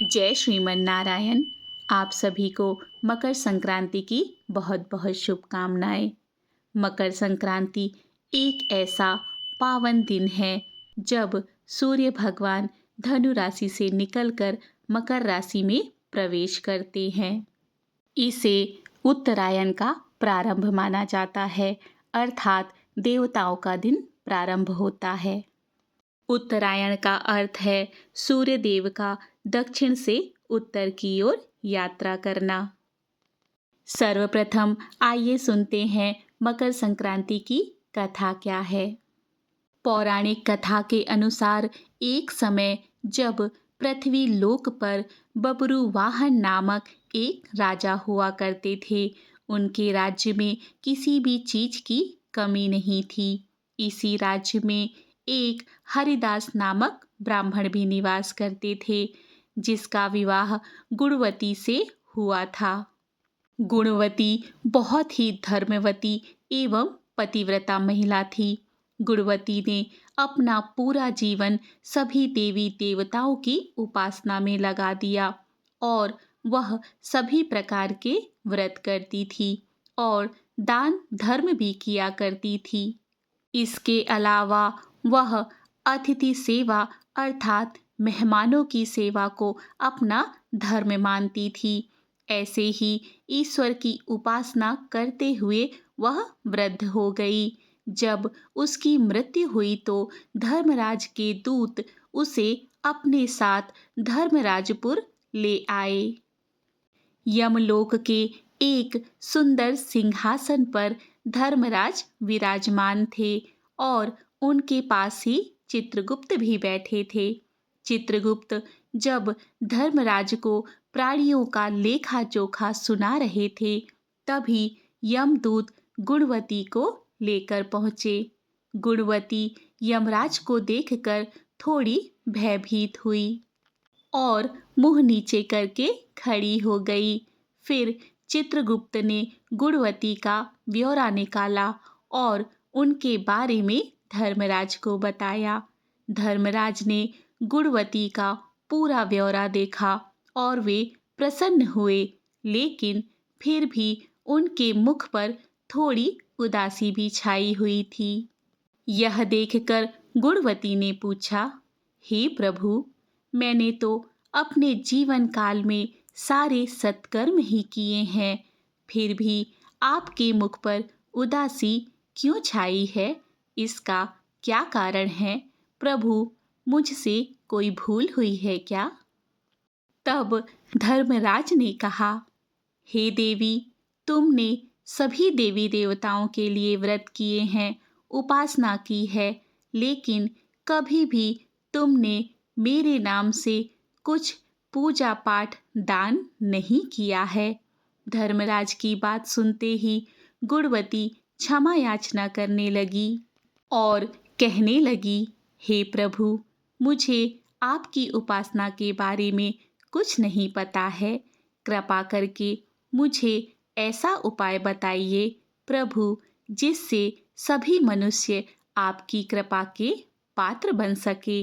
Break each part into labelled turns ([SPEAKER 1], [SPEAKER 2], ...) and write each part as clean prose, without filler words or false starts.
[SPEAKER 1] जय श्रीमन नारायण। आप सभी को मकर संक्रांति की बहुत बहुत शुभकामनाएं। मकर संक्रांति एक ऐसा पावन दिन है जब सूर्य भगवान धनु राशि से निकलकर मकर राशि में प्रवेश करते हैं। इसे उत्तरायण का प्रारंभ माना जाता है, अर्थात देवताओं का दिन प्रारंभ होता है। उत्तरायण का अर्थ है सूर्य देव का दक्षिण से उत्तर की ओर यात्रा करना। सर्वप्रथम आइए सुनते हैं मकर संक्रांति की कथा क्या है। पौराणिक कथा के अनुसार एक समय जब पृथ्वी लोक पर बब्रुवाहन नामक एक राजा हुआ करते थे, उनके राज्य में किसी भी चीज की कमी नहीं थी। इसी राज्य में एक हरिदास नामक ब्राह्मण भी निवास करते थे, जिसका विवाह गुणवती से हुआ था। गुणवती बहुत ही धर्मवती एवं पतिव्रता महिला थी। गुणवती ने अपना पूरा जीवन सभी देवी देवताओं की उपासना में लगा दिया और वह सभी प्रकार के व्रत करती थी और दान धर्म भी किया करती थी। इसके अलावा वह अतिथि सेवा अर्थात मेहमानों की सेवा को अपना धर्म मानती थी। ऐसे ही ईश्वर की उपासना करते हुए वह वृद्ध हो गई। जब उसकी मृत्यु हुई तो धर्मराज के दूत उसे अपने साथ धर्मराजपुर ले आए। यमलोक के एक सुंदर सिंहासन पर धर्मराज विराजमान थे और उनके पास ही चित्रगुप्त भी बैठे थे। चित्रगुप्त जब धर्मराज को प्राणियों का लेखा जोखा सुना रहे थे, तभी यमदूत गुणवती को लेकर पहुंचे। गुणवती यमराज को देखकर थोड़ी भयभीत हुई और मुंह नीचे करके खड़ी हो गई। फिर चित्रगुप्त ने गुणवती का ब्यौरा निकाला और उनके बारे में धर्मराज को बताया। धर्मराज ने गुणवती का पूरा ब्यौरा देखा और वे प्रसन्न हुए, लेकिन फिर भी उनके मुख पर थोड़ी उदासी भी छाई हुई थी। यह देखकर गुणवती ने पूछा, हे प्रभु, मैंने तो अपने जीवन काल में सारे सत्कर्म ही किए हैं, फिर भी आपके मुख पर उदासी क्यों छाई है? इसका क्या कारण है? प्रभु, मुझसे कोई भूल हुई है क्या? तब धर्मराज ने कहा, हे देवी, तुमने सभी देवी देवताओं के लिए व्रत किए हैं, उपासना की है, लेकिन कभी भी तुमने मेरे नाम से कुछ पूजा पाठ दान नहीं किया है। धर्मराज की बात सुनते ही गुणवती क्षमा याचना करने लगी और कहने लगी, हे प्रभु, मुझे आपकी उपासना के बारे में कुछ नहीं पता है। कृपा करके मुझे ऐसा उपाय बताइए प्रभु, जिससे सभी मनुष्य आपकी कृपा के पात्र बन सके।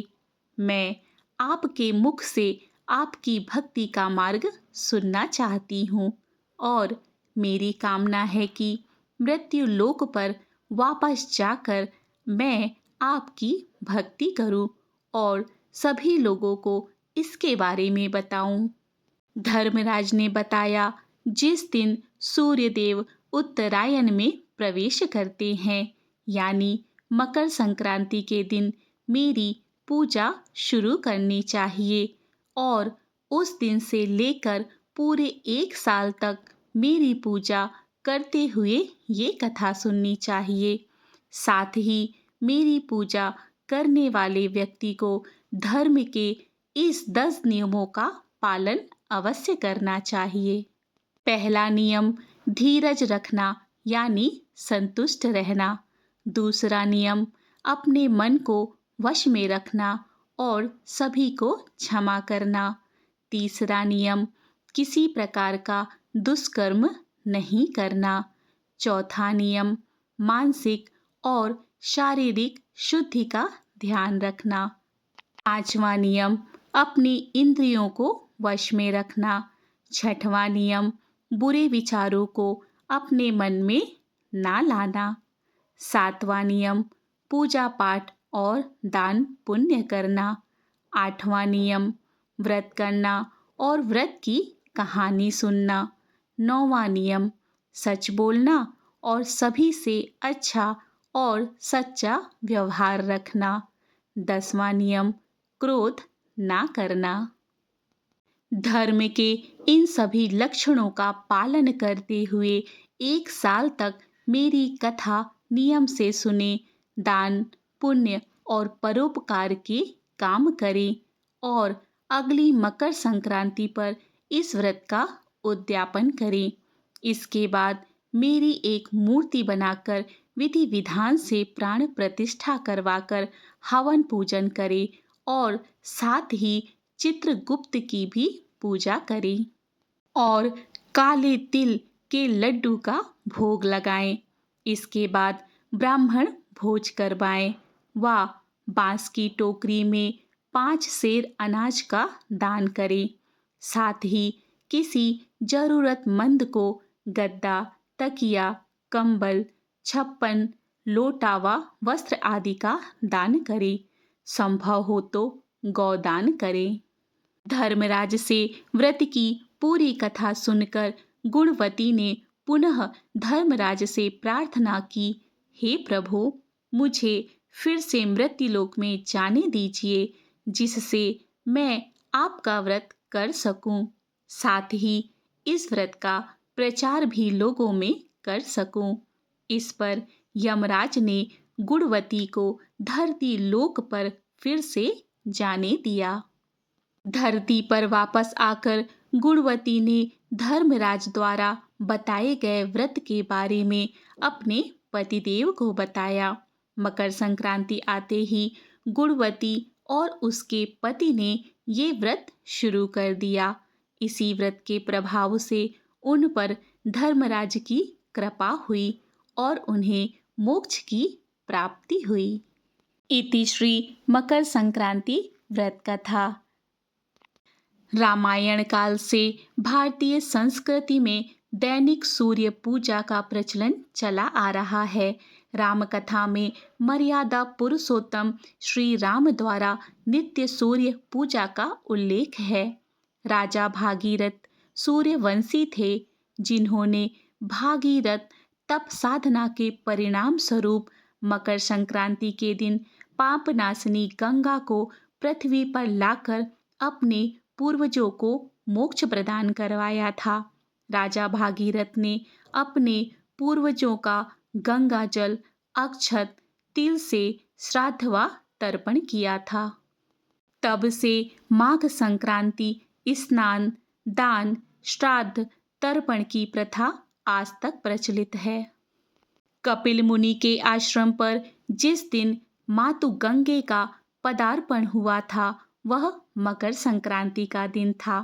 [SPEAKER 1] मैं आपके मुख से आपकी भक्ति का मार्ग सुनना चाहती हूँ और मेरी कामना है कि मृत्यु लोक पर वापस जाकर मैं आपकी भक्ति करूं और सभी लोगों को इसके बारे में बताऊं। धर्मराज ने बताया, जिस दिन सूर्यदेव उत्तरायण में प्रवेश करते हैं, यानी मकर संक्रांति के दिन मेरी पूजा शुरू करनी चाहिए और उस दिन से लेकर पूरे 1 साल तक मेरी पूजा करते हुए ये कथा सुननी चाहिए। साथ ही मेरी पूजा करने वाले व्यक्ति को धर्म के इस 10 नियमों का पालन अवश्य करना चाहिए। पहला नियम धीरज रखना यानी संतुष्ट रहना। दूसरा नियम अपने मन को वश में रखना और सभी को क्षमा करना। तीसरा नियम किसी प्रकार का दुष्कर्म नहीं करना। चौथा नियम मानसिक और शारीरिक शुद्धि का ध्यान रखना। पांचवा नियम अपनी इंद्रियों को वश में रखना। छठवां नियम, बुरे विचारों को अपने मन में ना लाना। सातवां नियम, पूजा पाठ और दान पुण्य करना। आठवां नियम, व्रत करना और व्रत की कहानी सुनना। नौवां नियम, सच बोलना और सभी से अच्छा और सच्चा व्यवहार रखना। 10वां नियम, क्रोध ना करना। धर्म के इन सभी लक्षणों का पालन करते हुए 1 साल तक मेरी कथा नियम से सुने, दान पुण्य और परोपकार के काम करें और अगली मकर संक्रांति पर इस व्रत का उद्यापन करें। इसके बाद मेरी एक मूर्ति बनाकर विधि विधान से प्राण प्रतिष्ठा करवाकर हवन पूजन करें और साथ ही चित्रगुप्त की भी पूजा करें और काले तिल के लड्डू का भोग लगाएं। इसके बाद ब्राह्मण भोज करवाएं व बांस की टोकरी में 5 सेर अनाज का दान करें। साथ ही किसी जरूरतमंद को गद्दा, तकिया, कंबल, छप्पन, लोटा व वस्त्र आदि का दान करें। संभव हो तो गौदान करें। धर्मराज से व्रत की पूरी कथा सुनकर गुणवती ने पुनः धर्मराज से प्रार्थना की, हे प्रभु, मुझे फिर से मृत्युलोक में जाने दीजिए, जिससे मैं आपका व्रत कर सकूं, साथ ही इस व्रत का प्रचार भी लोगों में कर सकूं। इस पर यमराज ने गुणवती को धरती लोक पर फिर से जाने दिया। धरती पर वापस आकर गुणवती ने धर्मराज द्वारा बताए गए व्रत के बारे में अपने पतिदेव को बताया। मकर संक्रांति आते ही गुणवती और उसके पति ने ये व्रत शुरू कर दिया। इसी व्रत के प्रभाव से उन पर धर्मराज की कृपा हुई और उन्हें मोक्ष की प्राप्ति हुई। इति श्री मकर संक्रांति व्रत कथा। रामायण काल से भारतीय संस्कृति में दैनिक सूर्य पूजा का प्रचलन चला आ रहा है। राम कथा में मर्यादा पुरुषोत्तम श्री राम द्वारा नित्य सूर्य पूजा का उल्लेख है। राजा भागीरथ सूर्यवंशी थे, जिन्होंने भागीरथ तप साधना के परिणाम स्वरूप मकर संक्रांति के दिन पापनाशनी गंगा को पृथ्वी पर लाकर अपने पूर्वजों को मोक्ष प्रदान करवाया था। राजा भागीरथ ने अपने पूर्वजों का गंगा जल, अक्षत, तिल से श्राद्ध व तर्पण किया था। तब से माघ संक्रांति स्नान, दान, श्राद्ध, तर्पण की प्रथा आज तक प्रचलित है। कपिल मुनि के आश्रम पर जिस दिन मातु गंगे का पदार्पण हुआ था, वह मकर संक्रांति का दिन था।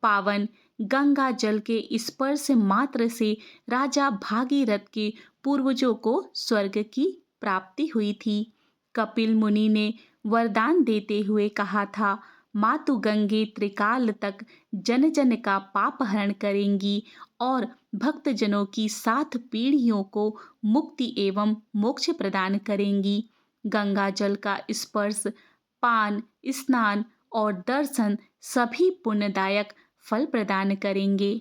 [SPEAKER 1] पावन गंगा जल के स्पर्श मात्र से राजा भागीरथ के पूर्वजों को स्वर्ग की प्राप्ति हुई थी। कपिल मुनि ने वरदान देते हुए कहा था, मातु गंगे त्रिकाल तक जन जन का पाप हरण करेंगी और भक्तजनों की 7 पीढ़ियों को मुक्ति एवं मोक्ष प्रदान करेंगी। गंगा जल का स्पर्श, पान, स्नान और दर्शन सभी पुण्यदायक फल प्रदान करेंगे।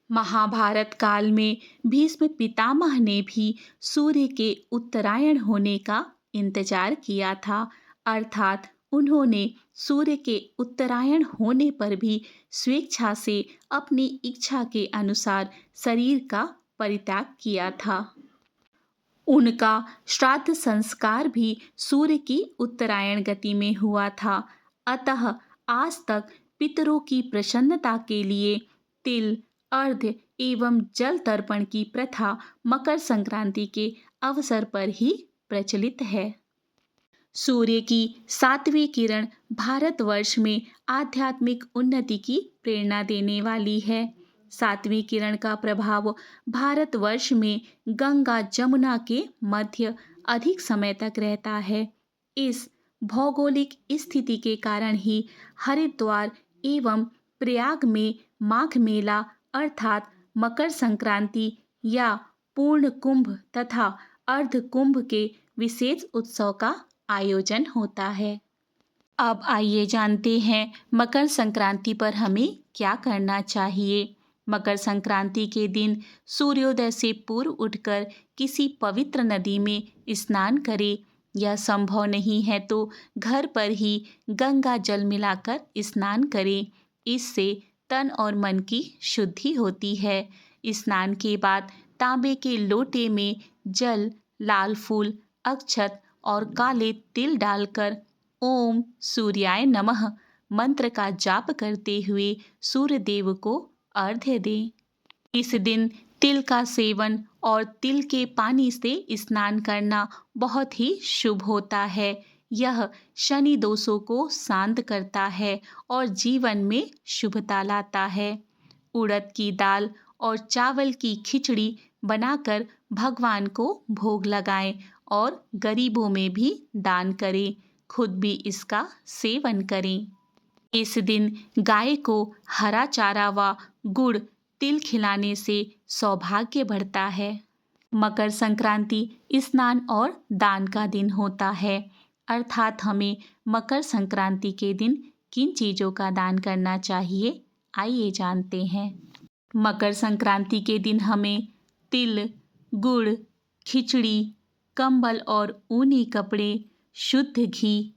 [SPEAKER 1] महाभारत काल में भीष्म पितामह ने भी सूर्य के उत्तरायण होने का इंतजार किया था, अर्थात उन्होंने सूर्य के उत्तरायण होने पर भी स्वेच्छा से अपनी इच्छा के अनुसार शरीर का परित्याग किया था। उनका श्राद्ध संस्कार भी सूर्य की उत्तरायण गति में हुआ था। अतः आज तक पितरों की प्रसन्नता के लिए तिल, अर्घ्य एवं जल तर्पण की प्रथा मकर संक्रांति के अवसर पर ही प्रचलित है। सूर्य की 7वीं किरण भारतवर्ष में आध्यात्मिक उन्नति की प्रेरणा देने वाली है। 7वीं किरण का प्रभाव भारतवर्ष में गंगा जमुना के मध्य अधिक समय तक रहता है। इस भौगोलिक स्थिति के कारण ही हरिद्वार एवं प्रयाग में माघ मेला अर्थात मकर संक्रांति या पूर्ण कुंभ तथा अर्ध कुंभ के विशेष उत्सव का आयोजन होता है। अब आइए जानते हैं मकर संक्रांति पर हमें क्या करना चाहिए। मकर संक्रांति के दिन सूर्योदय से पूर्व उठकर किसी पवित्र नदी में स्नान करें। यह संभव नहीं है तो घर पर ही गंगा जल मिलाकर स्नान करें। इससे तन और मन की शुद्धि होती है। स्नान के बाद तांबे के लोटे में जल, लाल फूल, अक्षत और काले तिल डालकर ओम सूर्याय नमः मंत्र का जाप करते हुए सूर्य देव को अर्घ्य दें। इस दिन तिल का सेवन और तिल के पानी से स्नान करना बहुत ही शुभ होता है। यह शनि दोषों को शांत करता है और जीवन में शुभता लाता है। उड़द की दाल और चावल की खिचड़ी बनाकर भगवान को भोग लगाएं और गरीबों में भी दान करें। खुद भी इसका सेवन करें। इस दिन गाय को हरा चारा व गुड़ तिल खिलाने से सौभाग्य बढ़ता है। मकर संक्रांति स्नान और दान का दिन होता है, अर्थात हमें मकर संक्रांति के दिन किन चीज़ों का दान करना चाहिए, आइए जानते हैं। मकर संक्रांति के दिन हमें तिल, गुड़, खिचड़ी, कंबल और ऊनी कपड़े, शुद्ध घी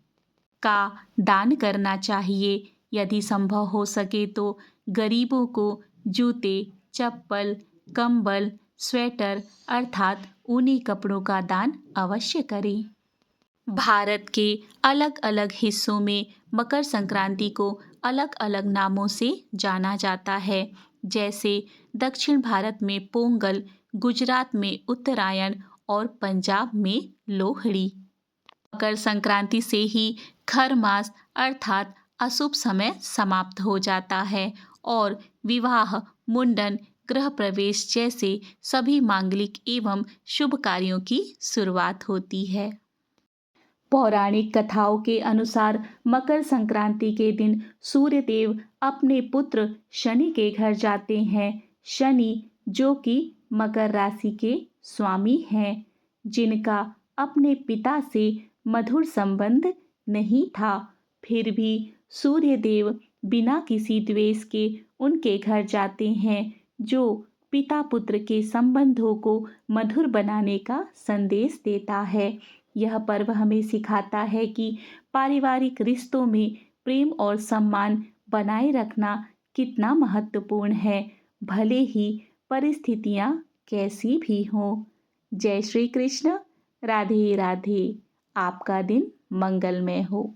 [SPEAKER 1] का दान करना चाहिए। यदि संभव हो सके तो गरीबों को जूते, चप्पल, कंबल, स्वेटर अर्थात ऊनी कपड़ों का दान अवश्य करें। भारत के अलग अलग हिस्सों में मकर संक्रांति को अलग अलग नामों से जाना जाता है। जैसे दक्षिण भारत में पोंगल, गुजरात में उत्तरायण और पंजाब में लोहड़ी। मकर संक्रांति से ही खर मास अर्थात अशुभ समय समाप्त हो जाता है और विवाह, मुंडन, गृह प्रवेश जैसे सभी मांगलिक एवं शुभ कार्यों की शुरुआत होती है। पौराणिक कथाओं के अनुसार मकर संक्रांति के दिन सूर्य देव अपने पुत्र शनि के घर जाते हैं। शनि जो कि मकर राशि के स्वामी हैं, जिनका अपने पिता से मधुर संबंध नहीं था, फिर भी सूर्य देव बिना किसी द्वेष के उनके घर जाते हैं, जो पिता पुत्र के संबंधों को मधुर बनाने का संदेश देता है। यह पर्व हमें सिखाता है कि पारिवारिक रिश्तों में प्रेम और सम्मान बनाए रखना कितना महत्वपूर्ण है, भले ही परिस्थितियाँ कैसी भी हों। जय श्री कृष्ण। राधे राधे। आपका दिन मंगलमय हो।